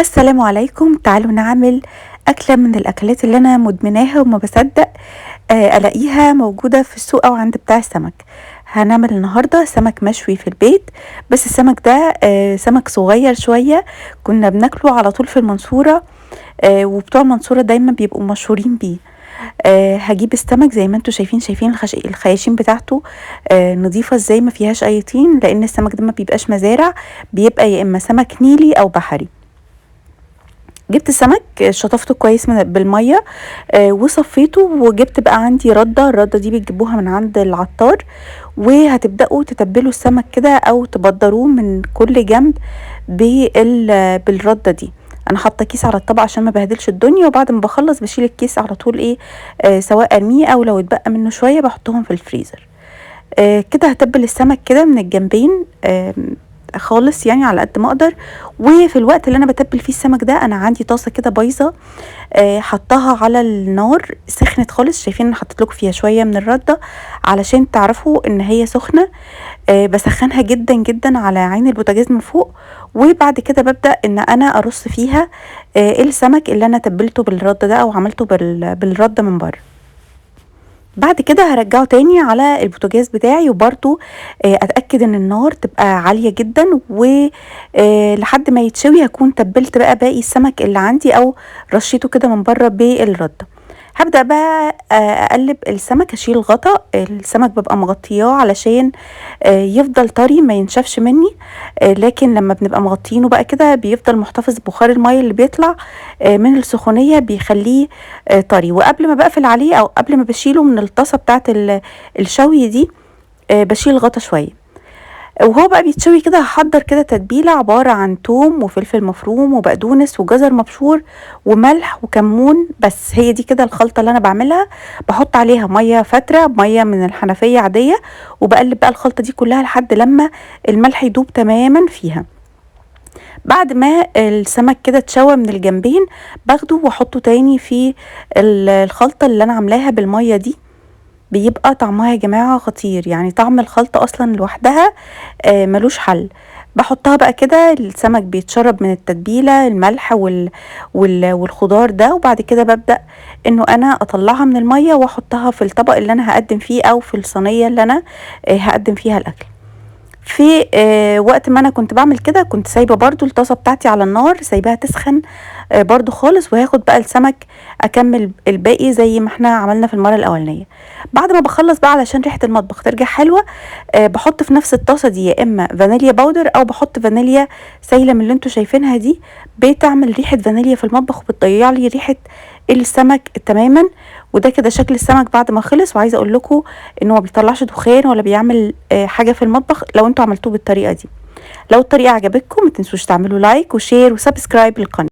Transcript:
السلام عليكم. تعالوا نعمل أكلة من الأكلات اللي أنا مدمناها وما بصدق ألاقيها موجودة في السوق أو عند بتاع السمك. هنعمل النهاردة سمك مشوي في البيت، بس السمك ده سمك صغير شوية، كنا بناكله على طول في المنصورة. وبتوع المنصورة دايما بيبقوا مشهورين بيه. هجيب السمك زي ما انتوا شايفين الخياشيم بتاعته نظيفة ازاي، ما فيهاش اي طين، لان السمك ده ما بيبقاش مزارع، بيبقى يا اما سمك نيلي او بحري. جبت السمك شطفته كويس بالميه وصفيته، وجبت بقى عندي الرده دي بتجيبوها من عند العطار، وهتبداوا تتبلوا السمك كده او تبدروه من كل جنب بالرده دي. انا حاطه كيس على الطبق عشان ما بهدلش الدنيا، وبعد ما بخلص بشيل الكيس على طول سواء ارميه او لو اتبقى منه شويه بحطهم في الفريزر. كده هتبل السمك كده من الجنبين خالص، يعني على قد ما اقدر. وفي الوقت اللي انا بتبل فيه السمك ده انا عندي طاسه كده بايظه، حطها على النار سخنت خالص. شايفين انا حطيت لكم فيها شويه من الرده علشان تعرفوا ان هي سخنه. بسخنها جدا جدا على عين البوتاجاز من فوق، وبعد كده ببدا ان انا ارص فيها السمك اللي انا تبلته بالرده ده او عملته بالرده من بره. بعد كده هرجعه تاني على البوتاجاز بتاعي، وبرده اتاكد ان النار تبقى عاليه جدا، ولحد ما يتشوي هكون تبلت بقى باقي السمك اللي عندي او رشيته كده من بره بالرده. هبدا بقى اقلب السمك، اشيل الغطا. السمك ببقى مغطياه علشان يفضل طري ما ينشفش مني، لكن لما بنبقى مغطينه بقى كده بيفضل محتفظ ببخار الميه اللي بيطلع من السخونيه، بيخليه طري. وقبل ما بقفل عليه او قبل ما بشيله من الطاسه بتاعه الشوي دي بشيل الغطا شويه. وهو بقى بيتشوي كده هحضر كده تتبيله عباره عن توم وفلفل مفروم وبقدونس وجزر مبشور وملح وكمون. بس هي دي كده الخلطه اللي انا بعملها. بحط عليها ميه فتره، ميه من الحنفيه عاديه، وبقلب بقى الخلطه دي كلها لحد لما الملح يدوب تماما فيها. بعد ما السمك كده اتشوى من الجنبين باخده واحطه تاني في الخلطه اللي انا عاملاها بالميه دي. بيبقى طعمها يا جماعة خطير، يعني طعم الخلطة أصلا لوحدها ملوش حل. بحطها بقى كده، السمك بيتشرب من التتبيلة الملح والخضار ده، وبعد كده ببدأ انه انا اطلعها من المية واحطها في الطبق اللي انا هقدم فيه او في الصينية اللي انا هقدم فيها الاكل. في وقت ما انا كنت بعمل كده كنت سايبه برضو الطاسه بتاعتي على النار، سايباها تسخن برضو خالص، وهاخد بقى السمك اكمل الباقي زي ما احنا عملنا في المره الاولانيه. بعد ما بخلص بقى علشان ريحه المطبخ ترجع حلوه بحط في نفس الطاسه دي يا اما فانيليا باودر او بحط فانيليا سايله من اللي انتوا شايفينها دي، بتعمل ريحه فانيليا في المطبخ وبتضيع لي ريحه السمك تماما. وده كده شكل السمك بعد ما خلص. وعايزه اقول لكم انه ما بيطلعش دخان ولا بيعمل حاجه في المطبخ لو انتوا عملتوه بالطريقه دي. لو الطريقه عجبتكم ما تنسوش تعملوا لايك وشير وسبسكرايب للقناه.